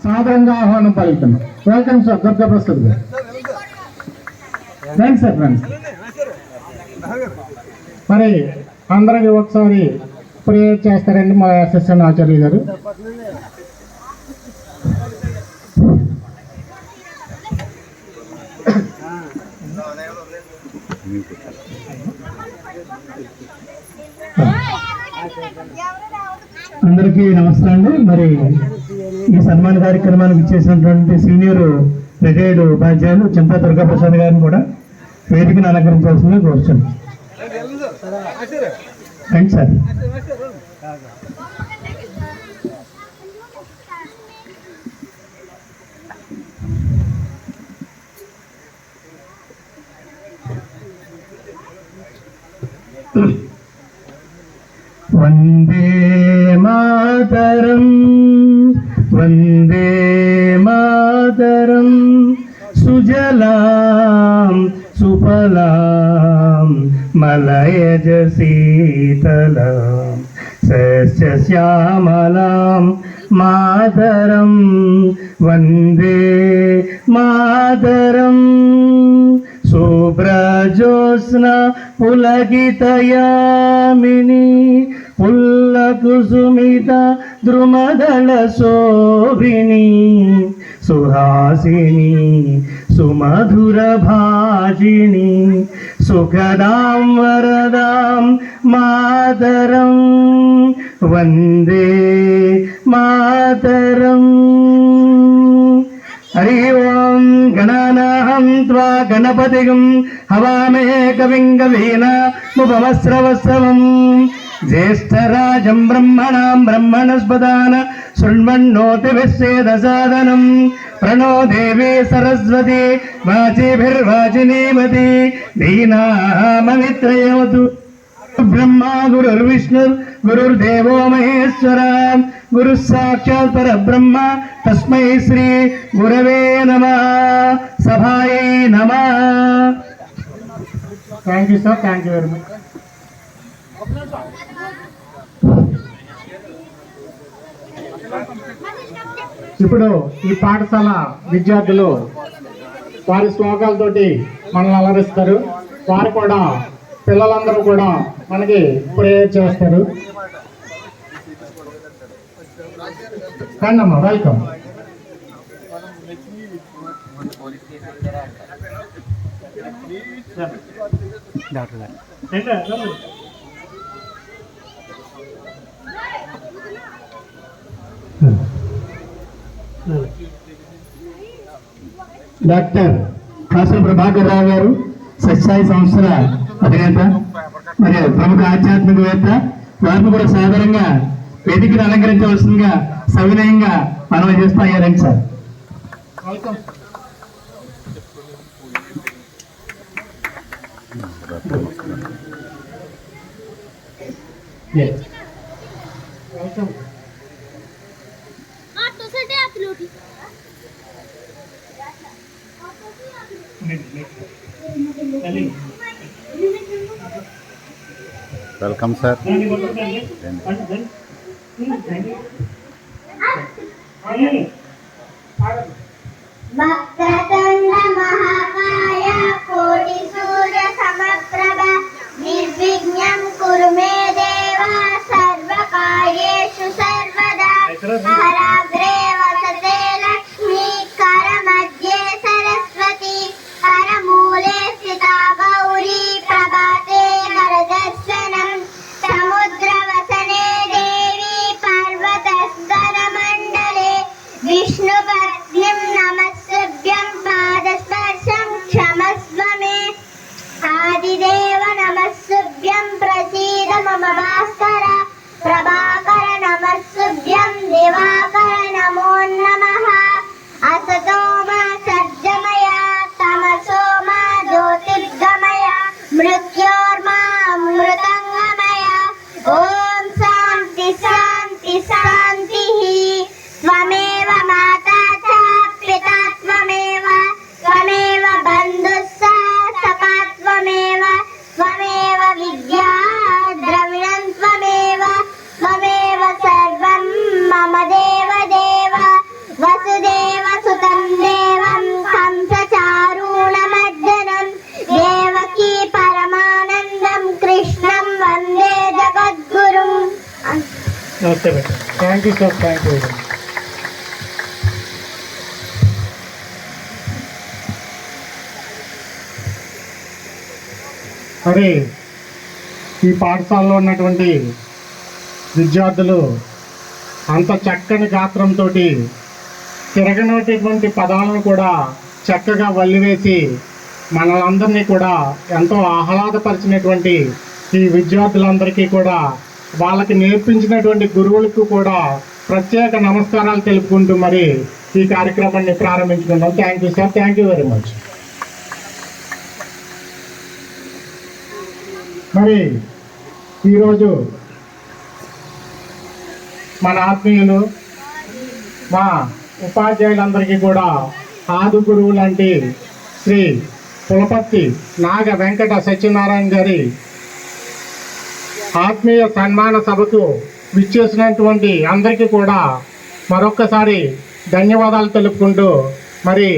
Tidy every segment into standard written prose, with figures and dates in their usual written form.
సాధారణంగా ఆహ్వానం పలుకుతున్నాం. వెల్కమ్ సార్ దుర్గా ప్రసాద్ గారు. రండి సార్ రండి. మరి అందరికి ఒకసారి ప్రేయర్ చేస్తారండి మా అసిస్టెంట్ ఆచార్య గారు. అందరికీ నమస్తే అండి. మరి ఈ సన్మాన కార్యక్రమానికి ఇచ్చేసినటువంటి సీనియర్ రిటైర్డ్ ఉపాధ్యాయులు చింతా దుర్గా ప్రసాద్ గారిని కూడా వేదికను అలంకరించవలసిందిగా కోరుచున్నాం. రండి సార్. వందే మాతరం వందే మాతరం సుజలాం సుఫలాం మలయజ శీతలాం సస్యశ్యామలాం మాతరం వందే మాతరం శుభ్రజోత్స్న పులకితయామిని పుల్లకుసుమిత ద్రుమదళ శోభిని సుహాసిని సుమధుర భాజిని సుఖదాం వరదాం మాతరం వందే మాతరం. హరి ఓం గణానాహం త్వా గణపతిగం హవామహే కవిం కవీనాముపమస్రవస్తవం జ్యేష్ఠరాజం బ్రహ్మణాం బ్రహ్మణస్పదాన శృణ్వన్నోతిభిస్సేదసాదనం ప్రణో దేవీ సరస్వతి వాచిభిర్వాచినీమతి ధీనామమిత్రయవతు. బ్రహ్మా గురుర్విష్ణు గురుర్దేవో మహేశ్వర గురు సాక్షాత్ పరబ్రహ్మ తస్మై శ్రీ గురవే నమః. సభాయై నమః. Thank you sir. Thank you very much. ఇప్పుడు ఈ పాఠశాల విద్యార్థులు వారి శ్లోకాలతోటి మనల్ని అలరిస్తారు. వారు కూడా పిల్లలందరూ కూడా మనకి ప్రేయర్ చేస్తారు. కండమ్మ వెల్కమ్. డాక్టర్ కాసుల ప్రభాకర్ రావు గారు సత్సాయి సంస్థల అధినేత మరియు ప్రముఖ ఆధ్యాత్మికవేత్త, వారిని కూడా సాధారణంగా వేదికను అలంకరించవలసిందిగా సవినయంగా మనవి చేస్తూ అయ్యారండి సార్. Welcome sir. వక్రతుండ మహాకాయ కోటి సూర్య సమప్రభ నిర్విఘ్నం కురు మే దేవ సర్వకార్యేషు సర్వదా. కరాగ్రే వసతే లక్ష్మీ కరమధ్యే సరస్వతి కరమూలే స్థితా గౌరీ ప్రభాతే కరదర్శనం సముద్రవసనే దేవి పర్వతస్థర మండలే విష్ణుపత్నిం నమస్సుభ్యం పాదస్పర్శం క్షమస్వ మే ఆదిదేవ నమస్సుభ్యం ప్రసీద మమ భాస్కర ప్రభాకర నమస్సుభ్యం దివాకర నమో నమః. అసతో మా సజ్జమయ తమసో మా జ్యోతిర్గమయ మృత్యోర్మా అమృతంగమయ. ఓం శాంతి శాంతి శాంతి. త్వమేవ మాతా చ పితా త్వమేవ త్వమేవ బంధుస్స సఖా త్వమేవ త్వమేవ విద్యా ద్రవిణం త్వమేవ నమస్తే madam. Thank you sir, thank you. మరి ఈ పాఠశాలలో ఉన్నటువంటి విద్యార్థులు అంత చక్కని గాత్రంతో తిరగనటువంటి పదాలను కూడా చక్కగా వల్లివేసి మనలందరినీ కూడా ఎంతో ఆహ్లాదపరిచినటువంటి ఈ విద్యార్థులందరికీ కూడా వాళ్ళకి నేర్పించినటువంటి గురువులకు కూడా ప్రత్యేక నమస్కారాలు తెలుపుకుంటూ మరి ఈ కార్యక్రమాన్ని ప్రారంభించుకున్నాం. Thank you sir, thank you very much. మరి ఈరోజు మన ఆత్మీయులు మా ఉపాధ్యాయులందరికీ కూడా ఆది గురువు లాంటి శ్రీ పులపర్తి నాగ వెంకట సత్యనారాయణ గారి ఆత్మీయ సన్మాన సభకు విచ్చేసినటువంటి అందరికీ కూడా మరొక్కసారి ధన్యవాదాలు తెలుపుకుంటూ మరి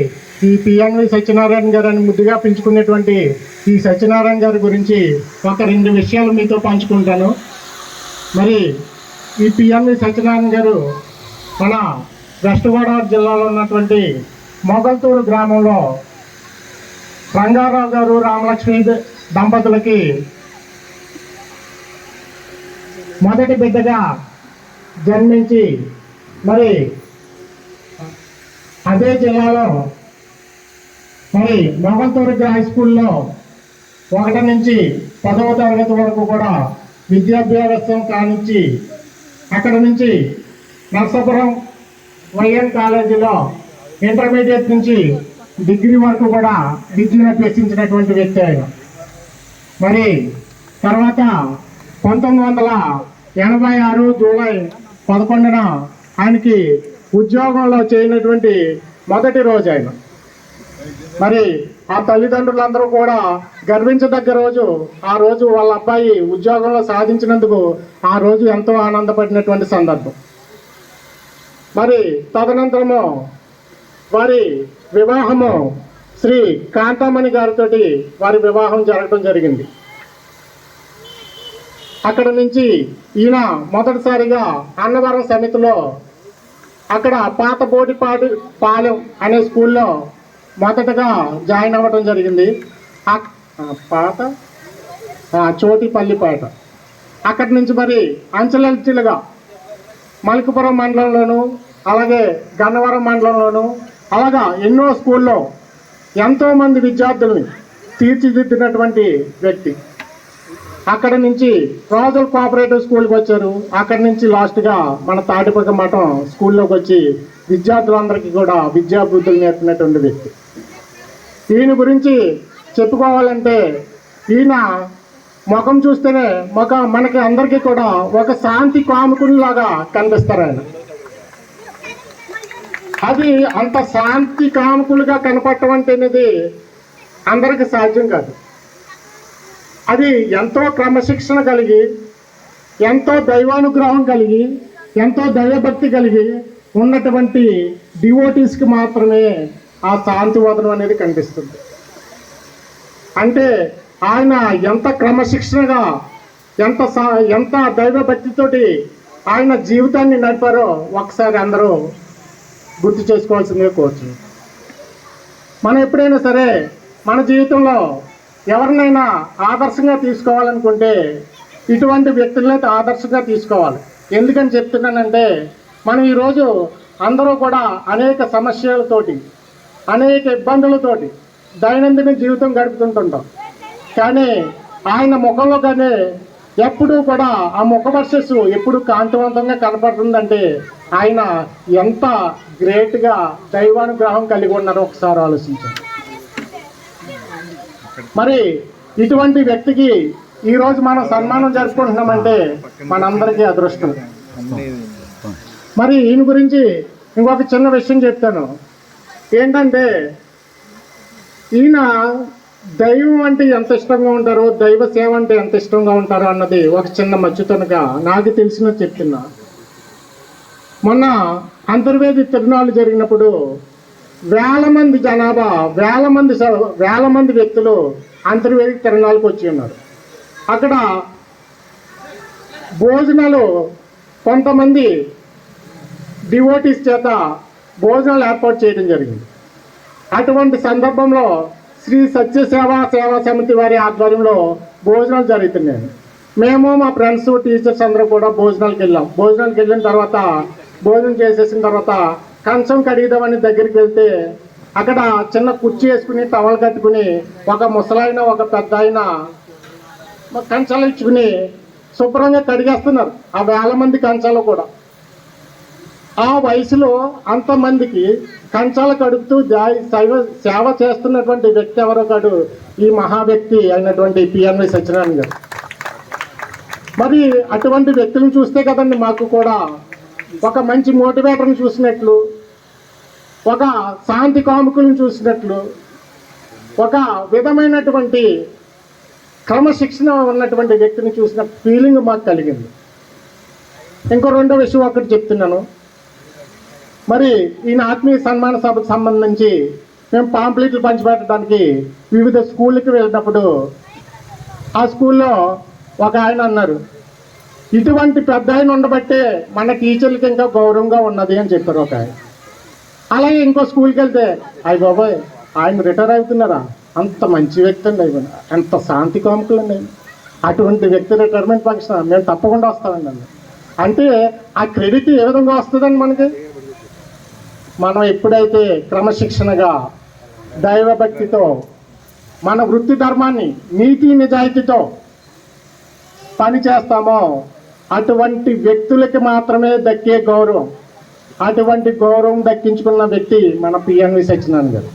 ఈ పిఎన్వి సత్యనారాయణ గారు అని ముద్దుగా పిలుచుకునేటువంటి ఈ సత్యనారాయణ గారి గురించి ఒక 2 విషయాలు మీతో పంచుకుంటాను. మరి ఈ పిఎన్వి సత్యనారాయణ గారు మన వెస్ట్ గోదావరి జిల్లాలో ఉన్నటువంటి మొగల్తూరు గ్రామంలో రంగారావు గారు రామలక్ష్మి దంపతులకి మొదటి బిడ్డగా జన్మించి మరి అదే జిల్లాలో మరి మొగల్తూరు హై స్కూల్లో 1 నుంచి 10వ తరగతి వరకు కూడా విద్యాభ్యాసం కానించి అక్కడ నుంచి నర్సాపురం వైఎన్ కాలేజీలో ఇంటర్మీడియట్ నుంచి డిగ్రీ వరకు కూడా విద్యను అభ్యసించినటువంటి వ్యక్తి ఆయన. మరి తర్వాత 1986 జూలై 11న ఆయనకి ఉద్యోగంలో చేయనటువంటి మొదటి రోజు ఆయన. మరి ఆ తల్లిదండ్రులందరూ కూడా గర్వించదగ్గ రోజు. ఆ రోజు వాళ్ళ అబ్బాయి ఉద్యోగంలో సాధించినందుకు ఆ రోజు ఎంతో ఆనందపడినటువంటి సందర్భం. మరి తదనంతరము వారి వివాహము శ్రీ కాంతామణి గారితో వారి వివాహం జరగడం జరిగింది. అక్కడ నుంచి ఈయన మొదటిసారిగా అన్నవరం సమితిలో అక్కడ పాత బోడిపాటి పాలెం అనే స్కూల్లో మొదటగా జాయిన్ అవ్వడం జరిగింది. పాత చోటిపల్లిపేట. అక్కడి నుంచి మరి అంచెలంచెలుగా మలికపురం మండలంలోను అలాగే గన్నవరం మండలంలోను అలాగా ఎన్నో స్కూల్లో ఎంతోమంది విద్యార్థుల్ని తీర్చిదిద్దినటువంటి వ్యక్తి. అక్కడ నుంచి రోజుల కోఆపరేటివ్ స్కూల్కి వచ్చారు. అక్కడి నుంచి లాస్ట్గా మన తాటిపక్క మఠం స్కూల్లోకి వచ్చి విద్యార్థులందరికీ కూడా విద్యాబుద్ధులు నేర్పినటువంటి వ్యక్తి. ఈయన గురించి చెప్పుకోవాలంటే ఈయన ముఖం చూస్తేనే మనకి అందరికీ కూడా ఒక శాంతి కాముకునిలాగా కనిపిస్తారు ఆయన. అది అంత శాంతి కాముకులుగా కనపడటం అంటేనేది అందరికీ సాధ్యం కాదు. అది ఎంతో క్రమశిక్షణ కలిగి ఎంతో దైవానుగ్రహం కలిగి ఎంతో దైవభక్తి కలిగి ఉన్నటువంటి డివోటీస్కి మాత్రమే ఆ శాంతివదనం అనేది కనిపిస్తుంది. అంటే ఆయన ఎంత క్రమశిక్షణగా ఎంత దైవభక్తితోటి ఆయన జీవితాన్ని నడిపారో ఒకసారి అందరూ గుర్తు చేసుకోవాల్సిందిగా కోరుచు. మనం ఎప్పుడైనా సరే మన జీవితంలో ఎవరినైనా ఆదర్శంగా తీసుకోవాలనుకుంటే ఇటువంటి వ్యక్తులైతే ఆదర్శంగా తీసుకోవాలి. ఎందుకని చెప్తున్నానంటే మనం ఈరోజు అందరూ కూడా అనేక సమస్యలతోటి అనేక ఇబ్బందులతోటి దైనందిన జీవితం గడుపుతుంటుంటాం. కానీ ఆయన ముఖంలో కానీ ఎప్పుడూ కూడా ఆ ముఖ వర్షస్ ఎప్పుడు కాంతివంతంగా కనపడుతుందంటే ఆయన ఎంత గ్రేట్గా దైవానుగ్రహం కలిగి ఉన్నారో ఒకసారి ఆలోచించండి. మరి ఇటువంటి వ్యక్తికి ఈరోజు మనం సన్మానం జరుపుకుంటున్నామంటే మనందరికీ అదృష్టం. మరి ఈయన గురించి ఇంకొక చిన్న విషయం చెప్తాను. ఏంటంటే ఈయన దైవం అంటే ఎంత ఇష్టంగా ఉంటారో దైవ సేవ అంటే ఎంత ఇష్టంగా ఉంటారో అన్నది ఒక చిన్న మచ్చుతనగా నాకు తెలిసినది చెప్తున్నా. మొన్న అంతర్వేది తిరునాళ్ళు జరిగినప్పుడు వేల మంది వ్యక్తులు అంతర్వేది తిరునాళ్ళకి వచ్చి ఉన్నారు. అక్కడ భోజనాలు కొంతమంది డివోటీస్ చేత భోజనాలు ఏర్పాటు చేయడం జరిగింది. అటువంటి సందర్భంలో శ్రీ సత్యసేవా సేవా సమితి వారి ఆధ్వర్యంలో భోజనాలు జరుగుతున్నాయి. మేము మా ఫ్రెండ్స్ టీచర్స్ అందరూ కూడా భోజనాలకు వెళ్ళాం. భోజనాలకు వెళ్ళిన తర్వాత భోజనం చేసేసిన తర్వాత కంచం కడిగిదామని దగ్గరికి వెళ్తే అక్కడ చిన్న కుర్చీ వేసుకుని టవల్ కట్టుకుని ఒక ముసలాయన ఒక పెద్ద ఆయన కంచాలు ఇచ్చుకుని శుభ్రంగా కడిగేస్తున్నారు. ఆ 1000 మంది కంచాలు కూడా. ఆ వయసులో అంతమందికి కంచాలు కడుగుతూ సేవ చేస్తున్నటువంటి వ్యక్తి ఎవరో కాదు, ఈ మహా వ్యక్తి అయినటువంటి పిఎన్వి సత్యనారాయణ గారు. మరి అటువంటి వ్యక్తులను చూస్తే కదండి మాకు కూడా ఒక మంచి మోటివేటర్ని చూసినట్లు, ఒక శాంతి కాముకులను చూసినట్లు, ఒక విధమైనటువంటి క్రమశిక్షణ ఉన్నటువంటి వ్యక్తిని చూసిన ఫీలింగ్ మాకు కలిగింది. ఇంకో రెండో విషయం ఒకటి చెప్తున్నాను. మరి ఈయన ఆత్మీయ సన్మాన సభకు సంబంధించి మేము పాంప్లెట్లు పంచిపెట్టడానికి వివిధ స్కూళ్ళకి వెళ్ళినప్పుడు ఆ స్కూల్లో ఒక ఆయన అన్నారు, ఇటువంటి పెద్ద ఆయన ఉండబట్టే మన టీచర్లకి ఇంకా గౌరవంగా ఉన్నది అని చెప్పారు ఒక ఆయన. అలాగే ఇంకో స్కూల్కి వెళ్తే అయ్య బాబాయ్ ఆయన రిటైర్ అవుతున్నారా, అంత మంచి వ్యక్తి అండి, ఆయన ఎంత శాంతి కాముకులు అండి, అటువంటి వ్యక్తి రిటైర్మెంట్ ఫంక్షన్ మేము తప్పకుండా వస్తామండి అన్న. అంటే ఆ క్రెడిట్ ఏ విధంగా వస్తుందండి మనకి? మనం ఎప్పుడైతే క్రమశిక్షణగా దైవభక్తితో మన వృత్తి ధర్మాన్ని నీతి నిజాయితీతో పని చేస్తామో అటువంటి వ్యక్తులకి మాత్రమే దక్కే గౌరవం. అటువంటి గౌరవం దక్కించుకున్న వ్యక్తి మన పిఎన్వి సత్యనారాయణ గారు.